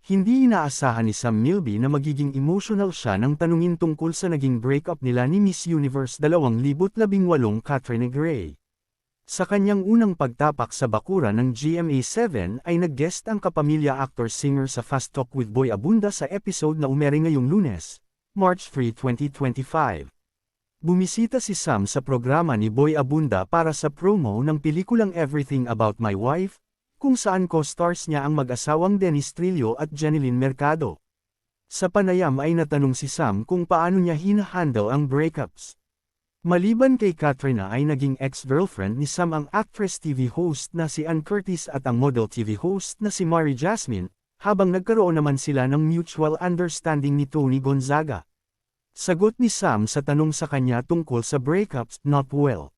Hindi inaasahan ni Sam Milby na magiging emotional siya nang tanungin tungkol sa naging breakup nila ni Miss Universe 2018 Katrina Gray. Sa kanyang unang pagtapak sa bakuran ng GMA7 ay nag-guest ang kapamilya actor-singer sa Fast Talk with Boy Abunda sa episode na umere ngayong Lunes, March 3, 2025. Bumisita si Sam sa programa ni Boy Abunda para sa promo ng pelikulang Everything About My Wife, kung saan co-stars niya ang mag-asawang Dennis Trillo at Jeneline Mercado. Sa panayam ay natanong si Sam kung paano niya hinahandle ang breakups. Maliban kay Katrina ay naging ex-girlfriend ni Sam ang actress TV host na si Ann Curtis at ang model TV host na si Mary Jasmine, habang nagkaroon naman sila ng mutual understanding ni Tony Gonzaga. Sagot ni Sam sa tanong sa kanya tungkol sa breakups, "Not well.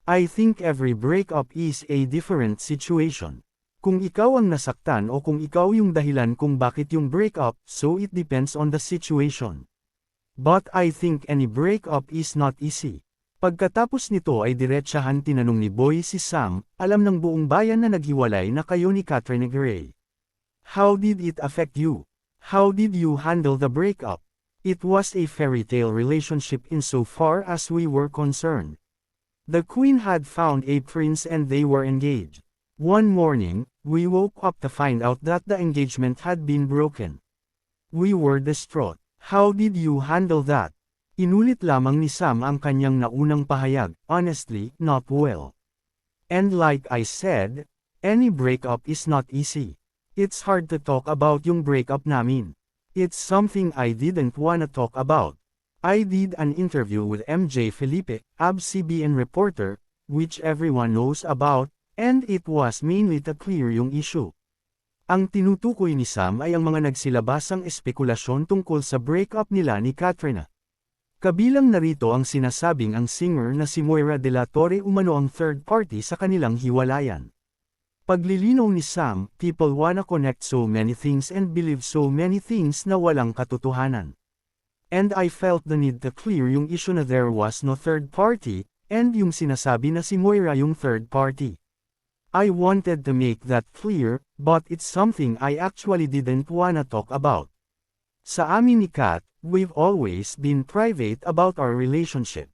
I think every breakup is a different situation. Kung ikaw ang nasaktan o kung ikaw yung dahilan kung bakit yung breakup, so it depends on the situation. But I think any breakup is not easy." Pagkatapos nito ay diretsahan tinanong ni Boy si Sam, alam ng buong bayan na naghiwalay na kayo ni Katrina Gray. "How did it affect you? How did you handle the breakup? It was a fairy tale relationship insofar as we were concerned. The queen had found a prince and they were engaged. One morning, we woke up to find out that the engagement had been broken. We were distraught. How did you handle that?" Inulit lamang ni Sam ang kanyang naunang pahayag, "Honestly, not well. And like I said, any breakup is not easy. It's hard to talk about yung breakup namin. It's something I didn't wanna talk about. I did an interview with MJ Felipe, ABS-CBN reporter, which everyone knows about, and it was mainly to clear yung issue." Ang tinutukoy ni Sam ay ang mga nagsilabasang espekulasyon tungkol sa breakup nila ni Katrina. Kabilang narito ang sinasabing ang singer na si Moira de la Torre umano ang third party sa kanilang hiwalayan. Paglilinaw ni Sam, "People wanna connect so many things and believe so many things na walang katotohanan. And I felt the need to clear yung issue na there was no third party, and yung sinasabi na si Moira yung third party. I wanted to make that clear, but it's something I actually didn't wanna talk about. Sa amin ni Kat, we've always been private about our relationship.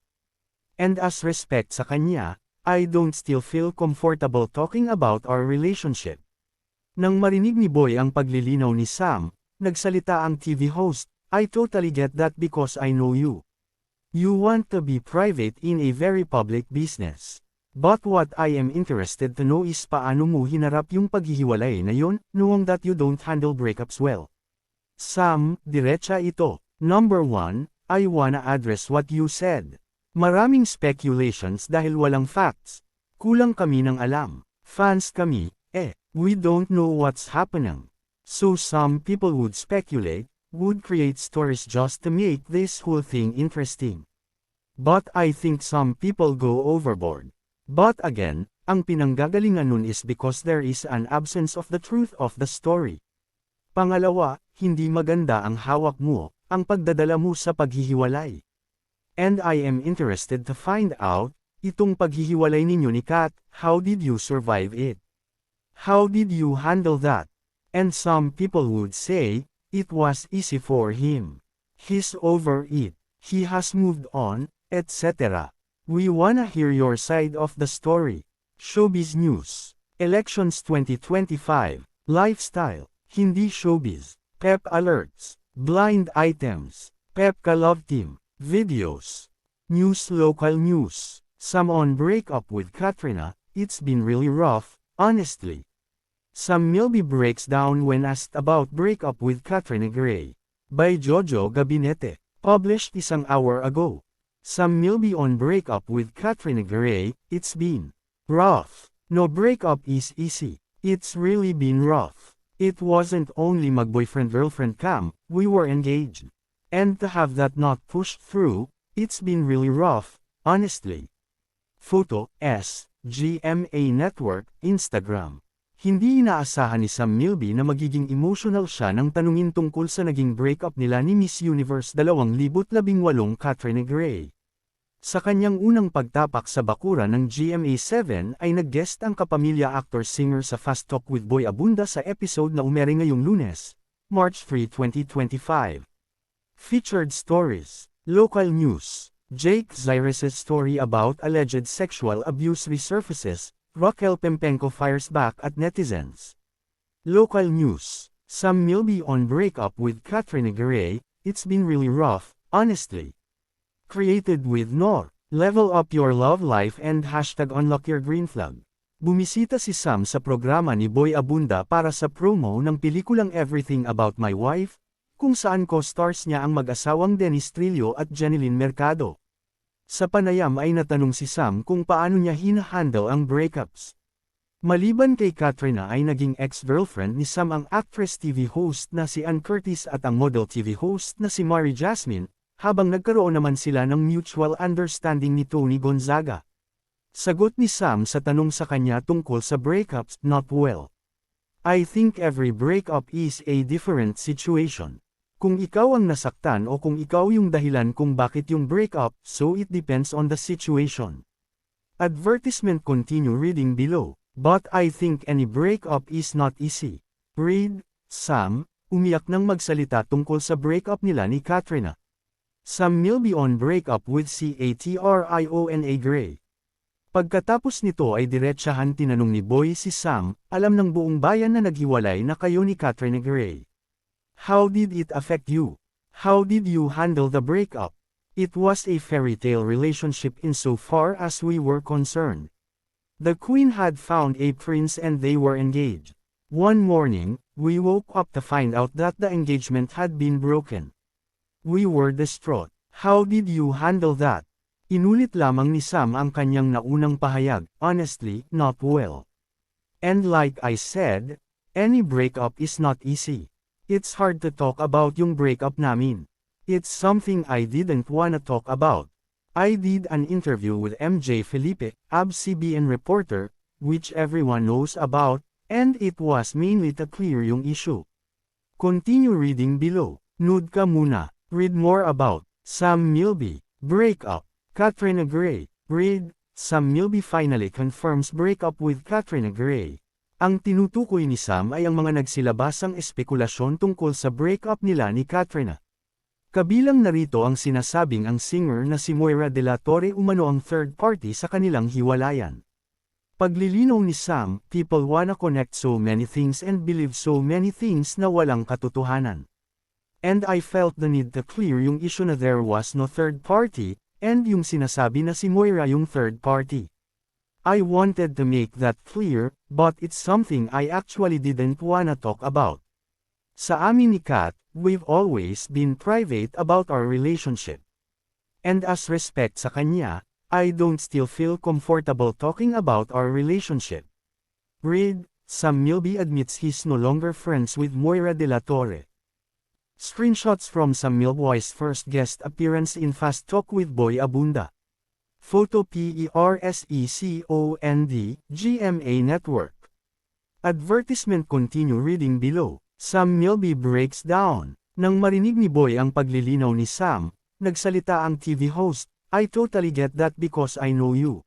And as respect sa kanya, I don't still feel comfortable talking about our relationship." Nang marinig ni Boy ang paglilinaw ni Sam, nagsalita ang TV host, "I totally get that because I know you. You want to be private in a very public business. But what I am interested to know is paano mo hinarap yung paghihiwalay na yun, knowing that you don't handle breakups well." Sam, diretsa ito. "Number 1, I wanna address what you said. Maraming speculations dahil walang facts. Kulang kami ng alam. Fans kami, we don't know what's happening. So some people would speculate, would create stories just to make this whole thing interesting. But I think some people go overboard. But again, ang pinanggagalingan nun is because there is an absence of the truth of the story. Pangalawa, hindi maganda ang hawak mo, ang pagdadala mo sa paghihiwalay. And I am interested to find out, itong paghihiwalay ninyo ni Kat, how did you survive it? How did you handle that? And some people would say, it was easy for him. He's over it. He has moved on, etc. We wanna hear your side of the story." Showbiz News. Elections 2025. Lifestyle. Hindi showbiz. Pep alerts. Blind items. Pepka Love Team. Videos. News. Local news. Sam on breakup with Katrina, "It's been really rough, honestly." Sam Milby breaks down when asked about breakup with Katrina Gray. By Jojo Gabinete. Published isang hour ago. Sam Milby on breakup with Katrina Gray, "It's been rough. No breakup is easy. It's really been rough. It wasn't only mag-boyfriend-girlfriend cam, we were engaged. And to have that not pushed through, it's been really rough, honestly." Photo, GMA Network, Instagram. Hindi inaasahan ni Sam Milby na magiging emotional siya nang tanungin tungkol sa naging breakup nila ni Miss Universe 2018 Katrina Gray. Sa kanyang unang pagtapak sa bakuran ng GMA7 ay nag-guest ang kapamilya actor-singer sa Fast Talk with Boy Abunda sa episode na umere ngayong Lunes, March 3, 2025. Featured stories. Local news. Jake Zyrus's story about alleged sexual abuse resurfaces, Raquel Pempenko fires back at netizens. Local news. Sam Milby on breakup with Katrina Garay, it's been really rough, honestly. Created with Nor. Level up your love life and #unlockyourgreenflag. Bumisita si Sam sa programa ni Boy Abunda para sa promo ng pelikulang Everything About My Wife, kung saan co-stars niya ang mag-asawang Dennis Trillo at Jeneline Mercado. Sa panayam ay natanong si Sam kung paano niya hinahandle ang breakups. Maliban kay Katrina ay naging ex-girlfriend ni Sam ang actress TV host na si Ann Curtis at ang model TV host na si Mary Jasmine, habang nagkaroon naman sila ng mutual understanding ni Tony Gonzaga. Sagot ni Sam sa tanong sa kanya tungkol sa breakups, not well. I think every breakup is a different situation. Kung ikaw ang nasaktan o kung ikaw yung dahilan kung bakit yung breakup, so it depends on the situation. Advertisement continue reading below. But I think any breakup is not easy. Read, Sam, umiyak nang magsalita tungkol sa breakup nila ni Katrina. Sam Milby on breakup with Katrina Garay. Pagkatapos nito ay diretsahan tinanong ni Boy si Sam, alam ng buong bayan na naghiwalay na kayo ni Katrina Garay. How did it affect you? How did you handle the breakup? It was a fairy tale relationship insofar as we were concerned. The Queen had found a prince and they were engaged. One morning, we woke up to find out that the engagement had been broken. We were distraught. How did you handle that? Inulit lamang ni Sam ang kanyang naunang pahayag, honestly, not well. And like I said, any breakup is not easy. It's hard to talk about yung breakup namin. It's something I didn't wanna talk about. I did an interview with MJ Felipe, ABS-CBN reporter, which everyone knows about, and it was mainly to clear yung issue. Continue reading below. Nude ka muna. Read more about Sam Milby, breakup, Katrina Garay. Read, Sam Milby finally confirms breakup with Katrina Garay. Ang tinutukoy ni Sam ay ang mga nagsilabasang espekulasyon tungkol sa breakup nila ni Katrina. Kabilang narito ang sinasabing ang singer na si Moira de la Torre umano ang third party sa kanilang hiwalayan. Paglilinaw ni Sam, people wanna connect so many things and believe so many things na walang katotohanan. And I felt the need to clear yung issue na there was no third party, and yung sinasabi na si Moira yung third party. I wanted to make that clear, but it's something I actually didn't wanna talk about. Sa amin ni Kat, we've always been private about our relationship. And as respect sa kanya, I don't still feel comfortable talking about our relationship. Read, Sam Milby admits he's no longer friends with Moira de la Torre. Screenshots from Sam Milby's first guest appearance in Fast Talk with Boy Abunda. Photo PERSECOND, GMA Network. Advertisement continue reading below. Sam Milby breaks down. Nang marinig ni Boy ang paglilinaw ni Sam, nagsalita ang TV host, I totally get that because I know you.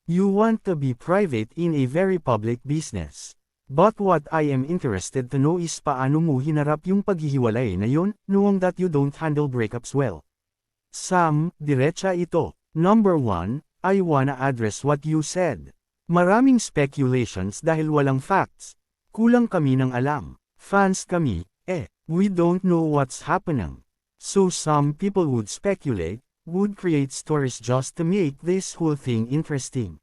You want to be private in a very public business. But what I am interested to know is paano mo hinarap yung paghihiwalay na yun, knowing that you don't handle breakups well. Sam, diretsa ito. Number 1, I wanna address what you said. Maraming speculations dahil walang facts. Kulang kami ng alam. Fans kami, we don't know what's happening. So some people would speculate, would create stories just to make this whole thing interesting.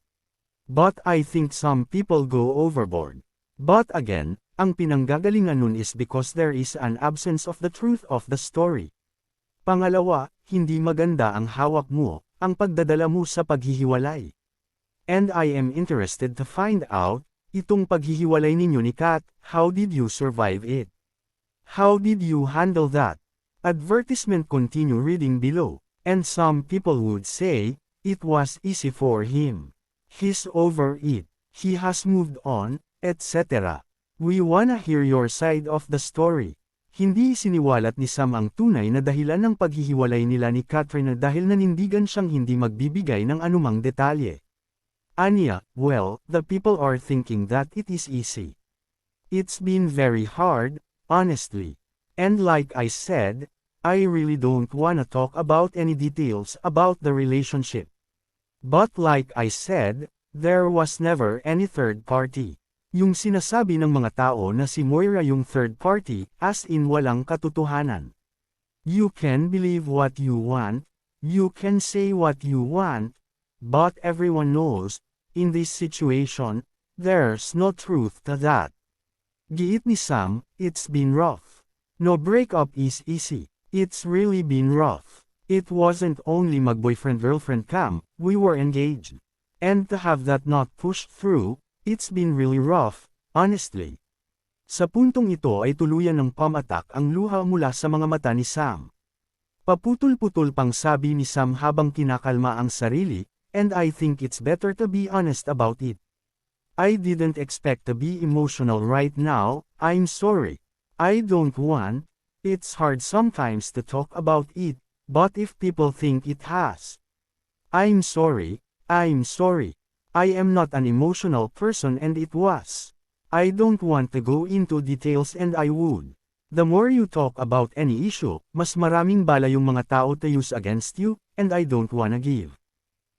But I think some people go overboard. But again, ang pinanggagalingan nun is because there is an absence of the truth of the story. Pangalawa, hindi maganda ang hawak mo, ang pagdadala mo sa paghihiwalay. And I am interested to find out, itong paghihiwalay ninyo ni Kat, how did you survive it? How did you handle that? Advertisement continue reading below, and some people would say, it was easy for him. He's over it, he has moved on, etc. We wanna hear your side of the story. Hindi siniwalat ni Sam ang tunay na dahilan ng paghihiwalay nila ni Katrina dahil nanindigan siyang hindi magbibigay ng anumang detalye. Anya, well, the people are thinking that it is easy. It's been very hard, honestly. And like I said, I really don't wanna talk about any details about the relationship. But like I said, there was never any third party. Yung sinasabi ng mga tao na si Moira yung third party, as in walang katotohanan. You can believe what you want, you can say what you want, but everyone knows, in this situation, there's no truth to that. Giit ni Sam, it's been rough. No breakup is easy. It's really been rough. It wasn't only mag-boyfriend-girlfriend cam, we were engaged. And to have that not pushed through, it's been really rough, honestly. Sa puntong ito ay tuluyan ng pumatak ang luha mula sa mga mata ni Sam. Paputol-putol pang sabi ni Sam habang kinakalma ang sarili, and I think it's better to be honest about it. I didn't expect to be emotional right now, I'm sorry. I don't want, it's hard sometimes to talk about it, but if people think it has. I'm sorry. I am not an emotional person and it was. I don't want to go into details and I would. The more you talk about any issue, mas maraming bala yung mga tao to use against you, and I don't wanna give.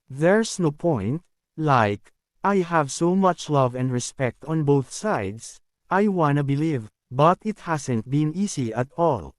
There's no point, like, I have so much love and respect on both sides, I wanna believe, but it hasn't been easy at all.